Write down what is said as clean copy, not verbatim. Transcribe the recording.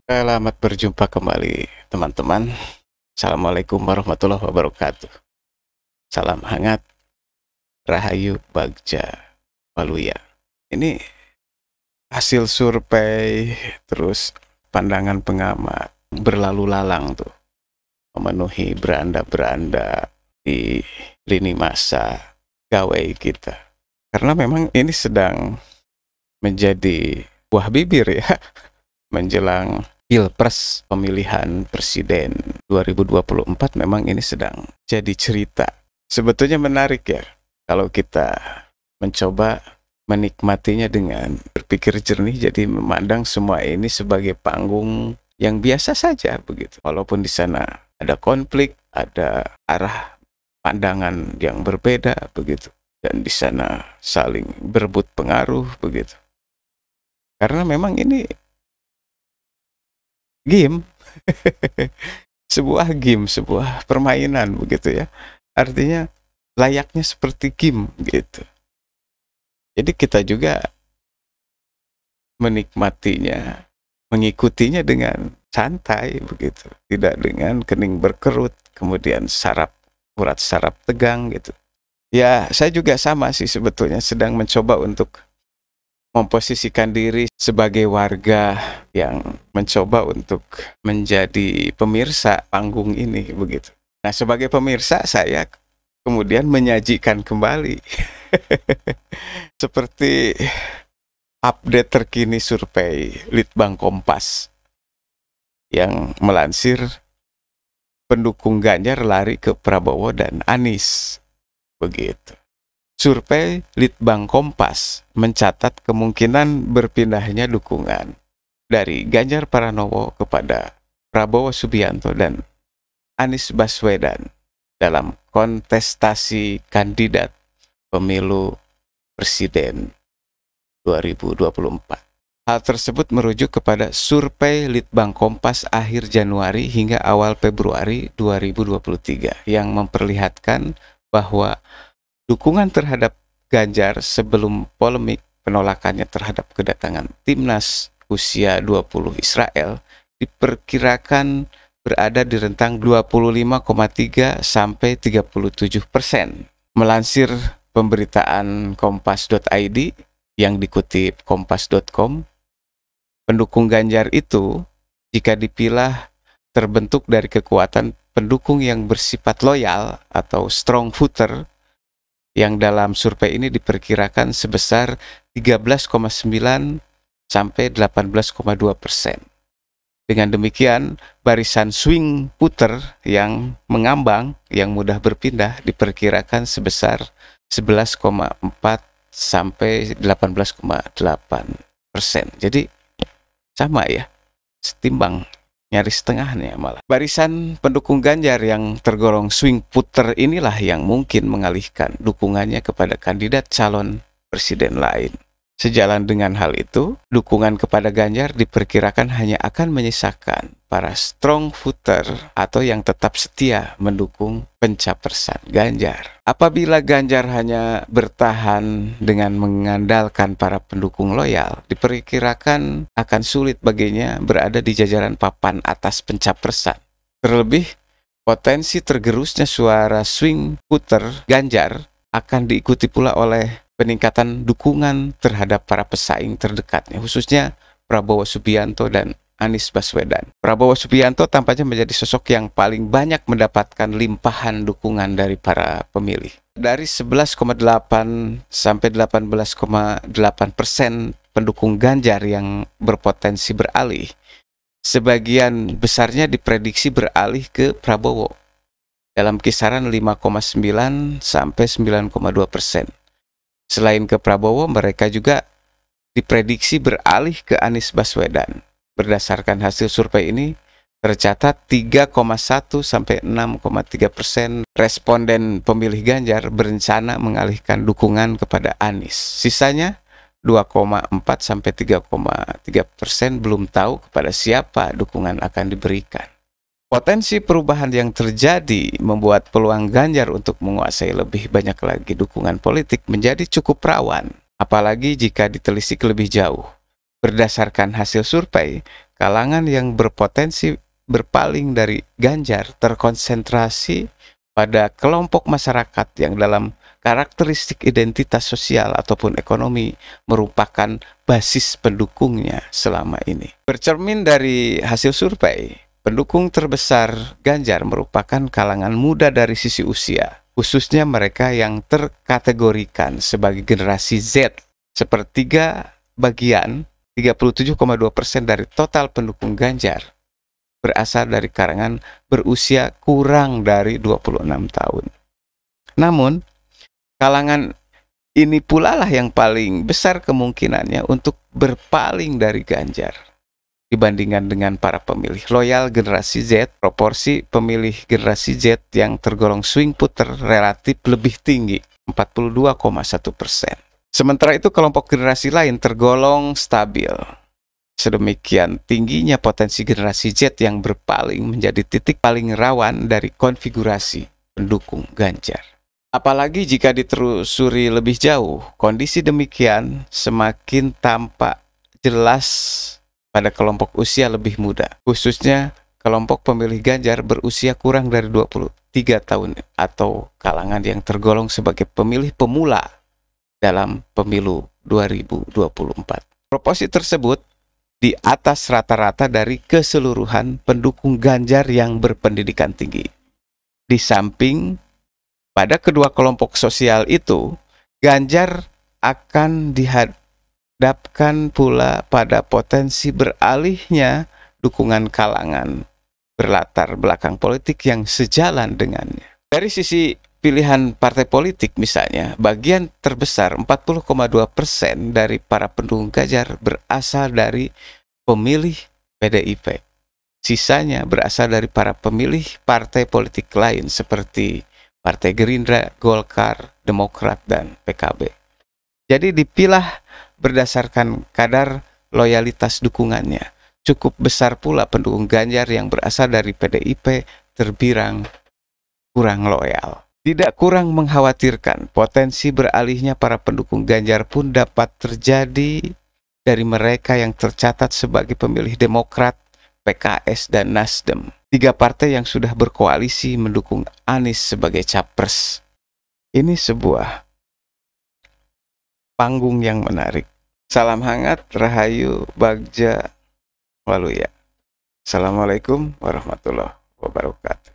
Selamat berjumpa kembali teman-teman. Assalamualaikum warahmatullahi wabarakatuh. Salam hangat, Rahayu Bagja Waluya. Ini hasil survei, terus pandangan pengamat berlalu lalang tuh, memenuhi beranda-beranda di lini masa gawai kita. Karena memang ini sedang menjadi buah bibir ya, menjelang Pilpres pemilihan presiden 2024. Memang ini sedang jadi cerita. Sebetulnya menarik ya kalau kita mencoba menikmatinya dengan berpikir jernih, jadi memandang semua ini sebagai panggung yang biasa saja begitu. Walaupun di sana ada konflik, ada arah pandangan yang berbeda begitu, dan di sana saling berebut pengaruh begitu. Karena memang ini game, sebuah game, sebuah permainan begitu ya. Artinya layaknya seperti game gitu. Jadi kita juga menikmatinya, mengikutinya dengan santai begitu, tidak dengan kening berkerut, kemudian urat saraf tegang gitu. Ya, saya juga sama sih sebetulnya, sedang mencoba untuk memposisikan diri sebagai warga yang mencoba untuk menjadi pemirsa panggung ini begitu. Nah, sebagai pemirsa saya kemudian menyajikan kembali seperti update terkini survei Litbang Kompas yang melansir pendukung Ganjar lari ke Prabowo dan Anies begitu. Survei Litbang Kompas mencatat kemungkinan berpindahnya dukungan dari Ganjar Pranowo kepada Prabowo Subianto dan Anies Baswedan dalam kontestasi kandidat pemilu presiden 2024. Hal tersebut merujuk kepada survei Litbang Kompas akhir Januari hingga awal Februari 2023 yang memperlihatkan bahwa dukungan terhadap Ganjar sebelum polemik penolakannya terhadap kedatangan timnas usia 20 Israel diperkirakan berada di rentang 25,3 sampai 37%. Melansir pemberitaan kompas.id yang dikutip kompas.com, pendukung Ganjar itu jika dipilah terbentuk dari kekuatan pendukung yang bersifat loyal atau strong voter yang dalam survei ini diperkirakan sebesar 13,9 sampai 18,2%. Dengan demikian, barisan swing puter yang mengambang, yang mudah berpindah, diperkirakan sebesar 11,4 sampai 18,8%. Jadi sama ya, setimbang, nyaris setengahnya malah. Barisan pendukung Ganjar yang tergolong swing puter inilah yang mungkin mengalihkan dukungannya kepada kandidat calon presiden lain. Sejalan dengan hal itu, dukungan kepada Ganjar diperkirakan hanya akan menyisakan para strong voter atau yang tetap setia mendukung pencapresan Ganjar. Apabila Ganjar hanya bertahan dengan mengandalkan para pendukung loyal, diperkirakan akan sulit baginya berada di jajaran papan atas pencapresan. Terlebih, potensi tergerusnya suara swing puter Ganjar akan diikuti pula oleh peningkatan dukungan terhadap para pesaing terdekatnya, khususnya Prabowo Subianto dan Anies Baswedan. Prabowo Subianto tampaknya menjadi sosok yang paling banyak mendapatkan limpahan dukungan dari para pemilih. Dari 11,8 sampai 18,8% pendukung Ganjar yang berpotensi beralih, sebagian besarnya diprediksi beralih ke Prabowo dalam kisaran 5,9 sampai 9,2%. Selain ke Prabowo, mereka juga diprediksi beralih ke Anies Baswedan. Berdasarkan hasil survei ini, tercatat 3,1 sampai 6,3% responden pemilih Ganjar berencana mengalihkan dukungan kepada Anies. Sisanya 2,4 sampai 3,3% belum tahu kepada siapa dukungan akan diberikan. Potensi perubahan yang terjadi membuat peluang Ganjar untuk menguasai lebih banyak lagi dukungan politik menjadi cukup rawan, apalagi jika ditelisik lebih jauh. Berdasarkan hasil survei, kalangan yang berpotensi berpaling dari Ganjar terkonsentrasi pada kelompok masyarakat yang dalam karakteristik identitas sosial ataupun ekonomi merupakan basis pendukungnya selama ini. Bercermin dari hasil survei, pendukung terbesar Ganjar merupakan kalangan muda dari sisi usia, khususnya mereka yang terkategorikan sebagai generasi Z. Sepertiga bagian, 37,2% dari total pendukung Ganjar berasal dari kalangan berusia kurang dari 26 tahun. Namun, kalangan ini pula lah yang paling besar kemungkinannya untuk berpaling dari Ganjar. Dibandingkan dengan para pemilih loyal generasi Z, proporsi pemilih generasi Z yang tergolong swing puter relatif lebih tinggi, 42,1%. Sementara itu kelompok generasi lain tergolong stabil. Sedemikian tingginya potensi generasi Z yang berpaling menjadi titik paling rawan dari konfigurasi pendukung Ganjar. Apalagi jika ditelusuri lebih jauh, kondisi demikian semakin tampak jelas pada kelompok usia lebih muda, khususnya kelompok pemilih Ganjar berusia kurang dari 23 tahun atau kalangan yang tergolong sebagai pemilih pemula dalam pemilu 2024. Proporsi tersebut di atas rata-rata dari keseluruhan pendukung Ganjar yang berpendidikan tinggi. Di samping pada kedua kelompok sosial itu, Ganjar akan dihadapkan pula pada potensi beralihnya dukungan kalangan berlatar belakang politik yang sejalan dengannya. Dari sisi pilihan partai politik misalnya, bagian terbesar 40,2% dari para pendukung Ganjar berasal dari pemilih PDIP. Sisanya berasal dari para pemilih partai politik lain seperti Partai Gerindra, Golkar, Demokrat, dan PKB. Jadi dipilah berdasarkan kadar loyalitas dukungannya. Cukup besar pula pendukung Ganjar yang berasal dari PDIP terbilang kurang loyal. Tidak kurang mengkhawatirkan, potensi beralihnya para pendukung Ganjar pun dapat terjadi dari mereka yang tercatat sebagai pemilih Demokrat, PKS, dan Nasdem. 3 partai yang sudah berkoalisi mendukung Anies sebagai capres. Ini sebuah panggung yang menarik. Salam hangat, Rahayu, Bagja, Waluya. Assalamualaikum warahmatullahi wabarakatuh.